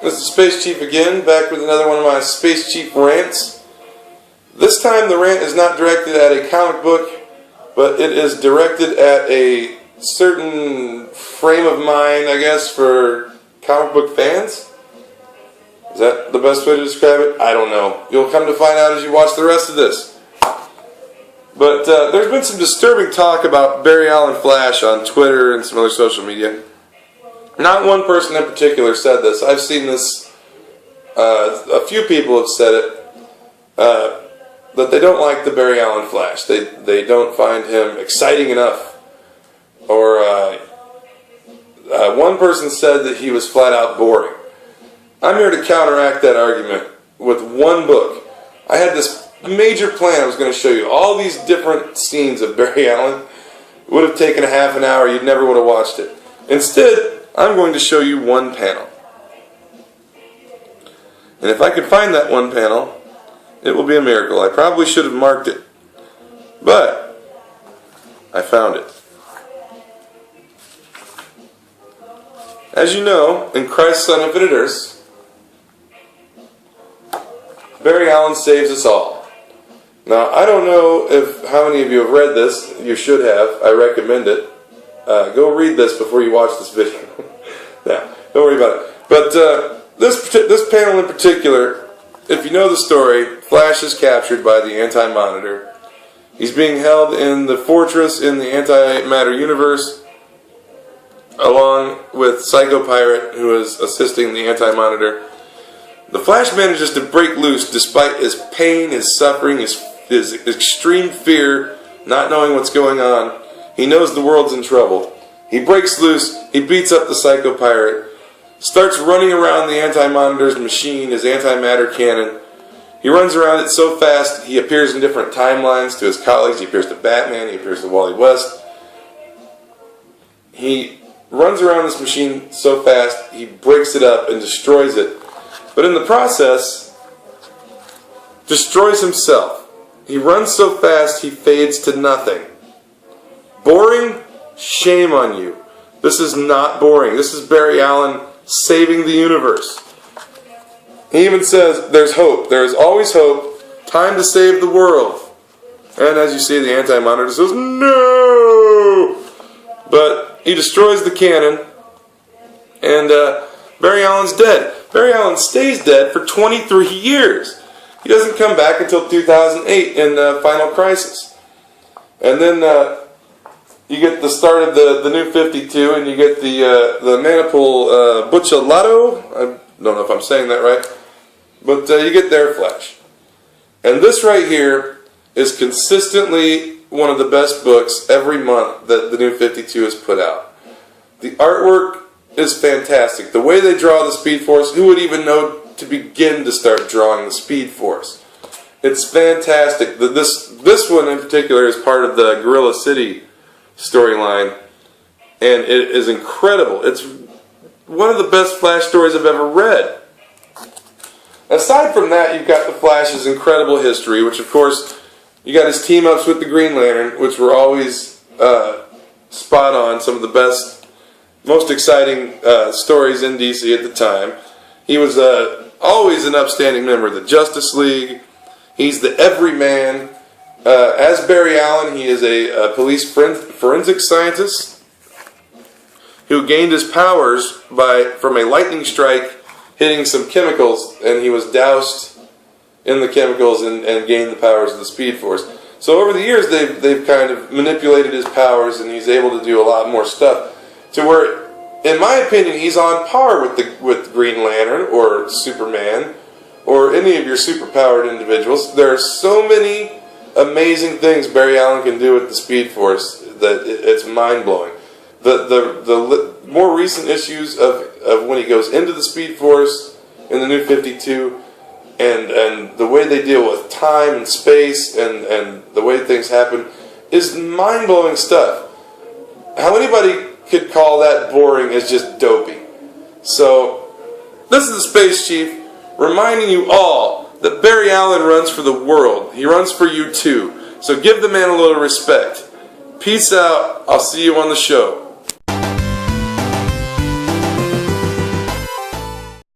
This is Space Chief again, back with another one of my Space Chief rants. This time the rant is not directed at a comic book, but it is directed at a certain frame of mind, I guess, for comic book fans. Is that the best way to describe it? I don't know. You'll come to find out as you watch the rest of this. But there's been some disturbing talk about Barry Allen Flash on Twitter and some other social media. Not one person in particular said this. I've seen this, a few people have said it, that they don't like the Barry Allen Flash. They don't find him exciting enough. Or one person said that he was flat out boring. I'm here to counteract that argument with one book. I had this major plan. I was going to show you all these different scenes of Barry Allen. It would have taken a half an hour. You never would have watched it. Instead, I'm going to show you one panel. And if I can find that one panel, it will be a miracle. I probably should have marked it, but I found it. As you know, in Christ's Son Infinite Earths, Barry Allen saves us all. Now, I don't know how many of you have read this. You should have. I recommend it. Go read this before you watch this video. Yeah, don't worry about it. But this panel in particular, if you know the story, Flash is captured by the Anti-Monitor. He's being held in the fortress in the antimatter universe, along with Psycho Pirate, who is assisting the Anti-Monitor. The Flash manages to break loose despite his pain, his suffering, his extreme fear, not knowing what's going on. He knows the world's in trouble. He breaks loose, he beats up the Psycho Pirate, starts running around the Anti-Monitor's machine, his antimatter cannon. He runs around it so fast, he appears in different timelines to his colleagues. He appears to Batman, he appears to Wally West. He runs around this machine so fast, he breaks it up and destroys it. But in the process, destroys himself. He runs so fast, he fades to nothing. Boring? Shame on you. This is not boring. This is Barry Allen saving the universe. He even says, there's hope. There is always hope. Time to save the world. And as you see, the Anti-Monitor says, no! But he destroys the cannon, and Barry Allen's dead. Barry Allen stays dead for 23 years. He doesn't come back until 2008 in Final Crisis. And then you get the start of the New 52, and you get the Manipul Buccellato. I don't know if I'm saying that right. But you get their Flash. And this right here is consistently one of the best books every month that the New 52 has put out. The artwork is fantastic. The way they draw the Speed Force, who would even know to begin to start drawing the Speed Force? It's fantastic. This one in particular is part of the Gorilla City storyline, and it is incredible. It's one of the best Flash stories I've ever read. Aside from that, you've got the Flash's incredible history, which of course, you got his team-ups with the Green Lantern, which were always spot on, some of the best, most exciting stories in DC at the time. He was always an upstanding member of the Justice League. He's the everyman. As Barry Allen, he is a police forensic scientist who gained his powers from a lightning strike hitting some chemicals, and he was doused in the chemicals and gained the powers of the Speed Force. So over the years, they've kind of manipulated his powers, and he's able to do a lot more stuff to where, in my opinion, he's on par with Green Lantern or Superman or any of your superpowered individuals. There are so many amazing things Barry Allen can do with the Speed Force that it's mind-blowing. The more recent issues of when he goes into the Speed Force in the New 52 and the way they deal with time and space and the way things happen is mind-blowing stuff. How anybody could call that boring is just dopey. So, this is the Space Chief reminding you all that Barry Allen runs for the world. He runs for you too. So give the man a little respect. Peace out. I'll see you on the show.